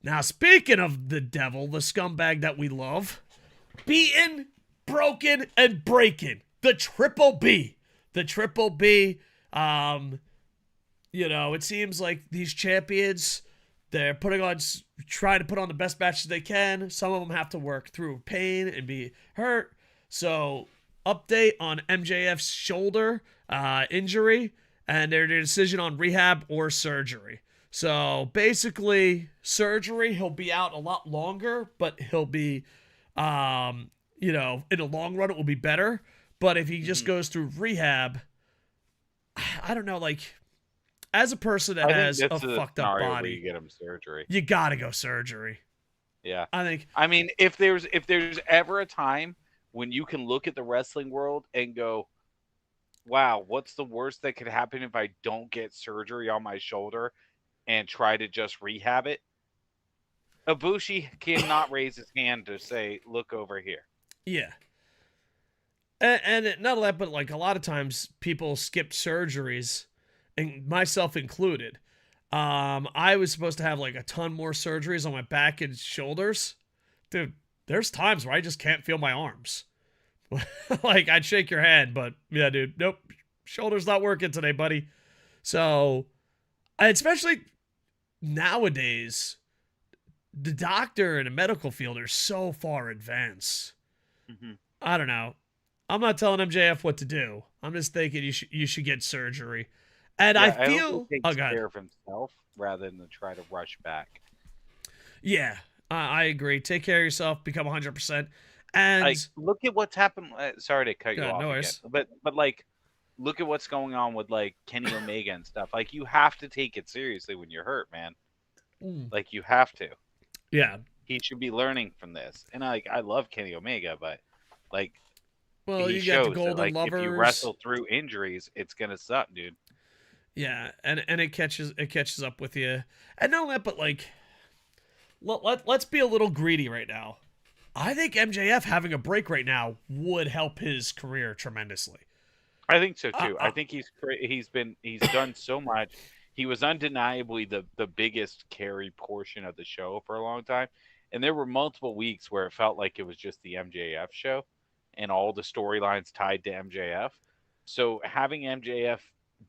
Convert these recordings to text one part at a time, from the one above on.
Now, speaking of the devil, the scumbag that we love, beaten, broken, and breaking. The Triple B. The Triple B. It seems like these champions, they're trying to put on the best matches they can. Some of them have to work through pain and be hurt. So, update on MJF's shoulder injury and their decision on rehab or surgery. So, basically, surgery, he'll be out a lot longer, but he'll be, in the long run, it will be better. But if he just goes through rehab, I don't know, like, as a person that has a fucked up body, where you get him surgery. You gotta go surgery. Yeah. I think. I mean, if there's ever a time when you can look at the wrestling world and go, wow, what's the worst that could happen if I don't get surgery on my shoulder and try to just rehab it? Ibushi cannot raise his hand to say, look over here. Yeah. And not only that, but like a lot of times people skip surgeries, and myself included. I was supposed to have like a ton more surgeries on my back and shoulders. Dude, there's times where I just can't feel my arms. Like, I'd shake your hand, but yeah, dude, nope. Shoulder's not working today, buddy. So, especially nowadays, the doctor and the medical field are so far advanced. I don't know. I'm not telling MJF what to do. I'm just thinking you should get surgery. And I feel he takes care of himself rather than try to rush back. Yeah, I agree. Take care of yourself. Become 100%. And like, look at what's happened. Sorry to cut you off, no again, but like, look at what's going on with like Kenny Omega and stuff. Like, you have to take it seriously when you're hurt, man. Like, you have to. Yeah, he should be learning from this. And I love Kenny Omega, but like, well, he you shows got the Golden that, like, Lovers. if you wrestle through injuries, it's gonna suck, dude. Yeah, and it catches up with you. And not only that, but like, let's be a little greedy right now. I think MJF having a break right now would help his career tremendously. I think so too. I think he's done so much. He was undeniably the biggest carry portion of the show for a long time, and there were multiple weeks where it felt like it was just the MJF show, and all the storylines tied to MJF. So having MJF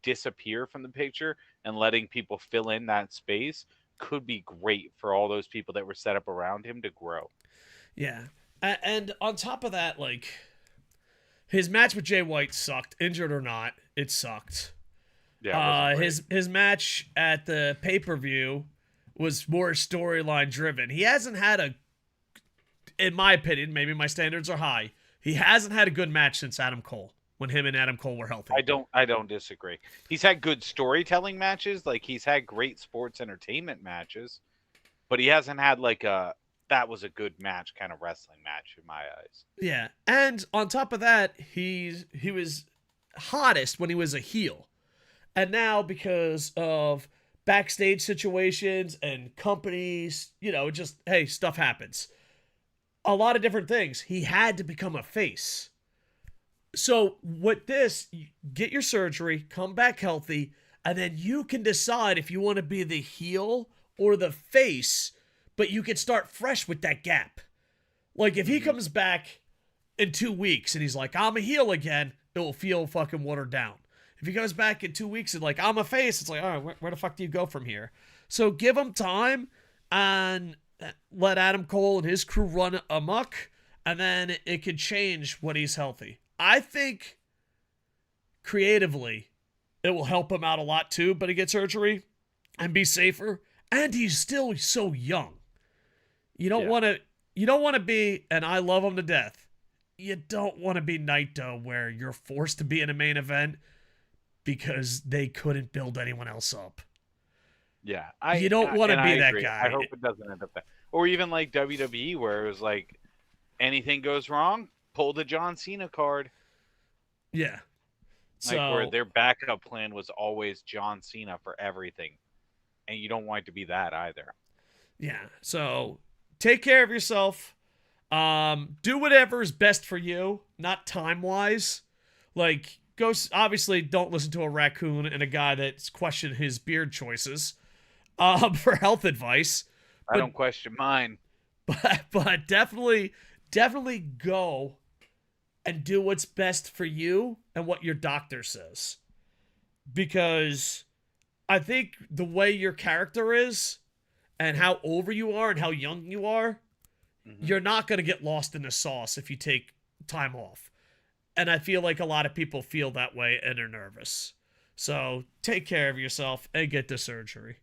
disappear from the picture and letting people fill in that space could be great for all those people that were set up around him to grow. Yeah. And on top of that, like, his match with Jay White sucked. Injured or not, it sucked. Yeah. His match at the pay-per-view was more storyline driven. He hasn't had in my opinion, maybe my standards are high, he hasn't had a good match since Adam Cole, when him and Adam Cole were healthy. I don't disagree. He's had good storytelling matches, like he's had great sports entertainment matches, but he hasn't had like that was a good match kind of wrestling match in my eyes. Yeah. And on top of that, he was hottest when he was a heel. And now, because of backstage situations and companies, just, hey, stuff happens. A lot of different things. He had to become a face. So with this, get your surgery, come back healthy, and then you can decide if you want to be the heel or the face, but you can start fresh with that gap. Like, if he comes back in 2 weeks and he's like, I'm a heel again, it will feel fucking watered down. If he goes back in 2 weeks and like, I'm a face, it's like, all right, where the fuck do you go from here? So give him time and let Adam Cole and his crew run amok, and then it could change when he's healthy. I think creatively it will help him out a lot too, but he gets surgery and be safer. And he's still so young. You don't want to be, and I love him to death, you don't want to be Naito where you're forced to be in a main event because they couldn't build anyone else up. Yeah. You don't want to be that guy. I hope it doesn't end up that. Or even like WWE where it was like, anything goes wrong, pull the John Cena card. Yeah. Like, where their backup plan was always John Cena for everything. And you don't want it to be that either. Yeah. So take care of yourself. Do whatever is best for you, not time-wise. Like, obviously don't listen to a raccoon and a guy that's questioned his beard choices for health advice. I don't question mine. But definitely go and do what's best for you and what your doctor says. Because I think the way your character is and how over you are and how young you are, Hmm. you're not going to get lost in the sauce if you take time off. And I feel like a lot of people feel that way and are nervous. So take care of yourself and get the surgery.